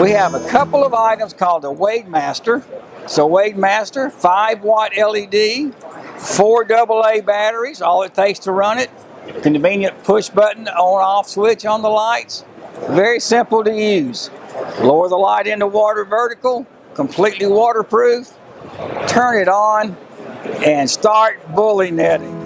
We have a couple of items called the Wade Master. So Wade Master, 5-watt LED, 4 AA batteries, all it takes to run it. Convenient push button on-off switch on the lights. Very simple to use. Lower the light into water vertical, completely waterproof. Turn it on and start bully netting.